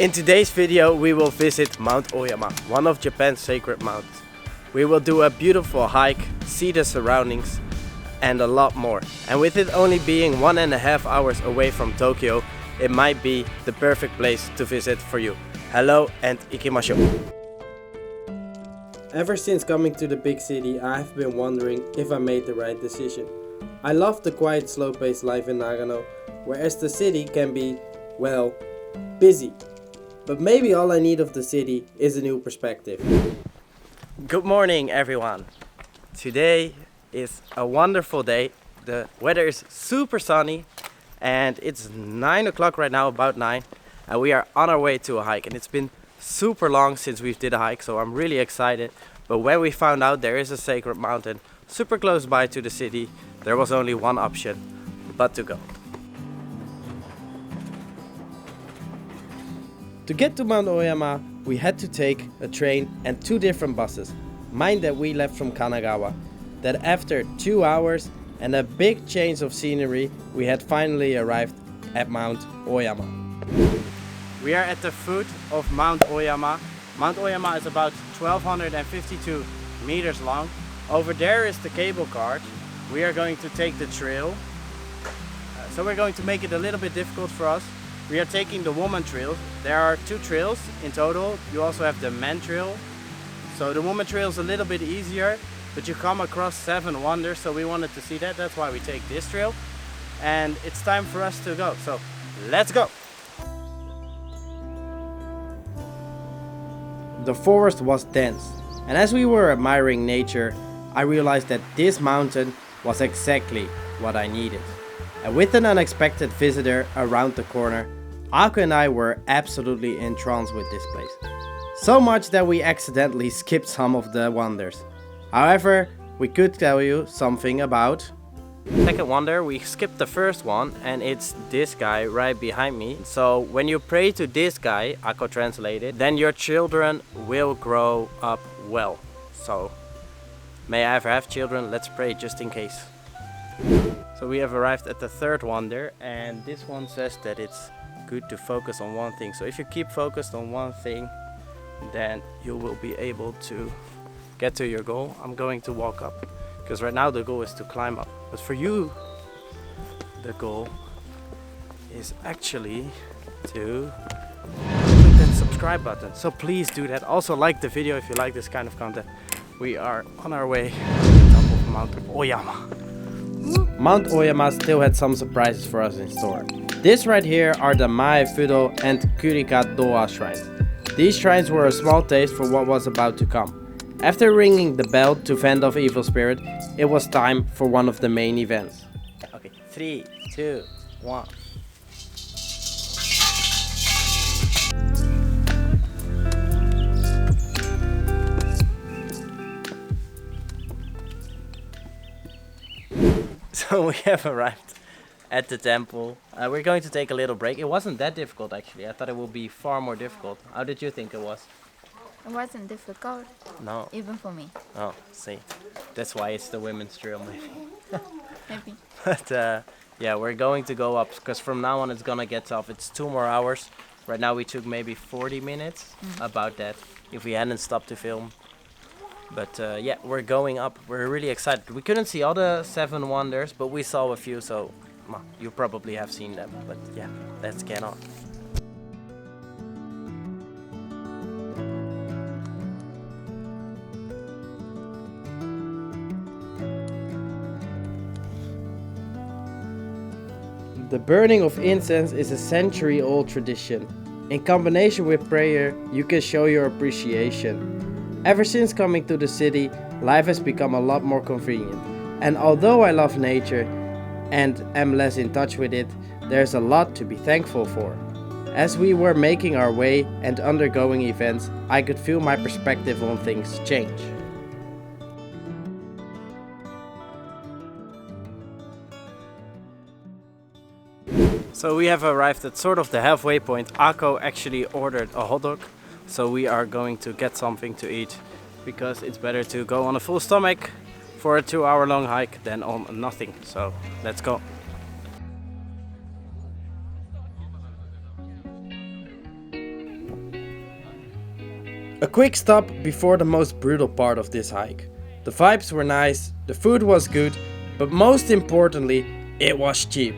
In today's video we will visit Mount Oyama, one of Japan's sacred mountains. We will do a beautiful hike, see the surroundings and a lot more. And with it only being 1.5 hours away from Tokyo, it might be the perfect place to visit for you. Hello and ikimashou! Ever since coming to the big city, I have been wondering if I made the right decision. I love the quiet, slow-paced life in Nagano, whereas the city can be, well, busy. But maybe all I need of the city is a new perspective. Good morning everyone! Today is a wonderful day. The weather is super sunny and it's 9 o'clock right now, about 9. And we are on our way to a hike, and it's been super long since we did a hike, so I'm really excited. But when we found out there is a sacred mountain super close by to the city, there was only one option but to go. To get to Mount Oyama, we had to take a train and 2 different buses. Mine that we left from Kanagawa. That after 2 hours and a big change of scenery, we had finally arrived at Mount Oyama. We are at the foot of Mount Oyama. Mount Oyama is about 1252 meters long. Over there is the cable car. We are going to take the trail. So we're going to make it a little bit difficult for us. We are taking the woman trail. There are 2 trails in total. You also have the man trail. So the woman trail is a little bit easier, but you come across 7 wonders. So we wanted to see that. That's why we take this trail. And it's time for us to go. So let's go. The forest was dense, and as we were admiring nature, I realized that this mountain was exactly what I needed. And with an unexpected visitor around the corner, Ako and I were absolutely entranced with this place. So much that we accidentally skipped some of the wonders. However, we could tell you something about second wonder. We skipped the first one, and it's this guy right behind me. So when you pray to this guy, Ako translated, then your children will grow up well. So may I ever have children? Let's pray just in case. So we have arrived at the third wonder, and this one says that it's good to focus on one thing. So if you keep focused on one thing, then you will be able to get to your goal. I'm going to walk up, because right now the goal is to climb up. But for you, the goal is actually to click that subscribe button. So please do that. Also like the video if you like this kind of content. We are on our way to the top of Mount Oyama. Mount Oyama still had some surprises for us in store. This right here are the Mae Fudo and Kurika Doa shrines. These shrines were a small taste for what was about to come. After ringing the bell to fend off evil spirit, it was time for one of the main events. Okay, 3, 2, 1. So we have arrived at the temple. We're going to take a little break. It wasn't that difficult actually. I thought it would be far more difficult. How did you think it was? It wasn't difficult. No. Even for me. Oh, see. That's why it's the women's trail maybe. Maybe. But yeah, we're going to go up, because from now on it's gonna get tough. It's 2 more hours. Right now we took maybe 40 minutes, about that, if we hadn't stopped to film. But yeah, we're going up. We're really excited. We couldn't see all the 7 wonders, but we saw a few, so well, you probably have seen them. But yeah, let's get on. The burning of incense is a century-old tradition. In combination with prayer, you can show your appreciation. Ever since coming to the city, life has become a lot more convenient. And although I love nature and am less in touch with it, there's a lot to be thankful for. As we were making our way and undergoing events, I could feel my perspective on things change. So we have arrived at sort of the halfway point. Ako actually ordered a hot dog, so we are going to get something to eat, because it's better to go on a full stomach for a 2-hour-long hike than on nothing. So let's go. A quick stop before the most brutal part of this hike. The vibes were nice, the food was good, but most importantly, it was cheap.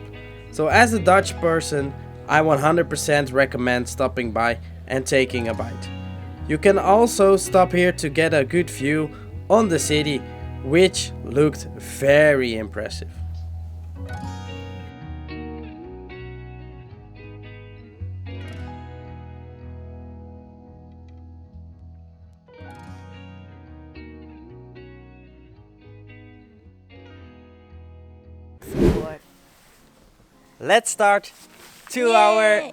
So as a Dutch person, I 100% recommend stopping by and taking a bite. You can also stop here to get a good view on the city, which looked very impressive. Let's start 2-hour.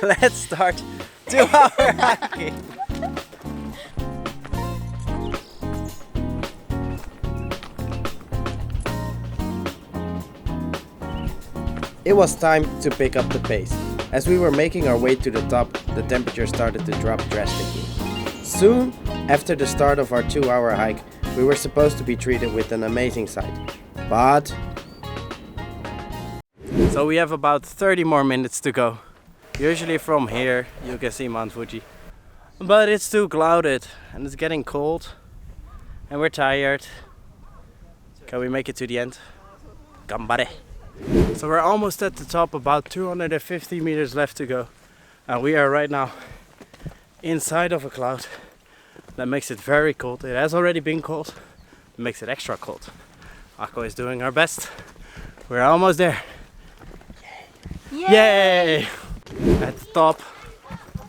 Let's start 2-hour hiking. It was time to pick up the pace. As we were making our way to the top, the temperature started to drop drastically. Soon after the start of our 2-hour hike, we were supposed to be treated with an amazing sight. But so we have about 30 more minutes to go. Usually from here you can see Mount Fuji. But it's too clouded and it's getting cold and we're tired. Can we make it to the end? Gambare! So we're almost at the top, about 250 meters left to go. And we are right now inside of a cloud. That makes it very cold. It has already been cold. It makes it extra cold. Akko is doing our best. We're almost there. Yay! Yay! At the top,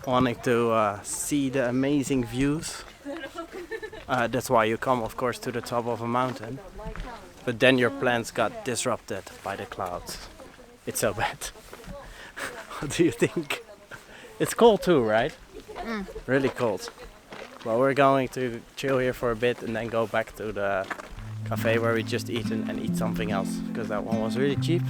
wanting to see the amazing views. That's why you come, of course, to the top of a mountain. But then your plans got disrupted by the clouds. It's so bad. What do you think? It's cold too, right? Really cold. Well, we're going to chill here for a bit and then go back to the cafe where we just eaten and eat something else, because that one was really cheap.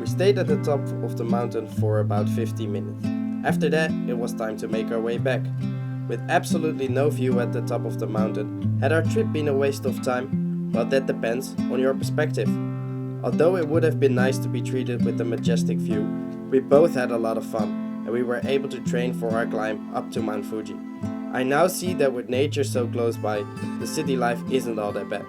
We stayed at the top of the mountain for about 15 minutes. After that, it was time to make our way back. With absolutely no view at the top of the mountain, had our trip been a waste of time? Well, that depends on your perspective. Although it would have been nice to be treated with a majestic view, we both had a lot of fun and we were able to train for our climb up to Mount Fuji. I now see that with nature so close by, the city life isn't all that bad.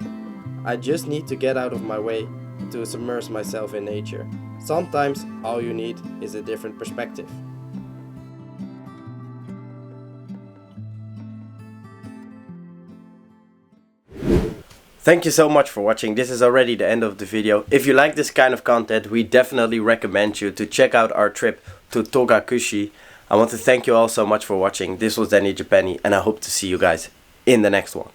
I just need to get out of my way to submerge myself in nature. Sometimes all you need is a different perspective. Thank you so much for watching. This is already the end of the video. If you like this kind of content, we definitely recommend you to check out our trip to Togakushi. I want to thank you all so much for watching. This was Danny Japani and I hope to see you guys in the next one.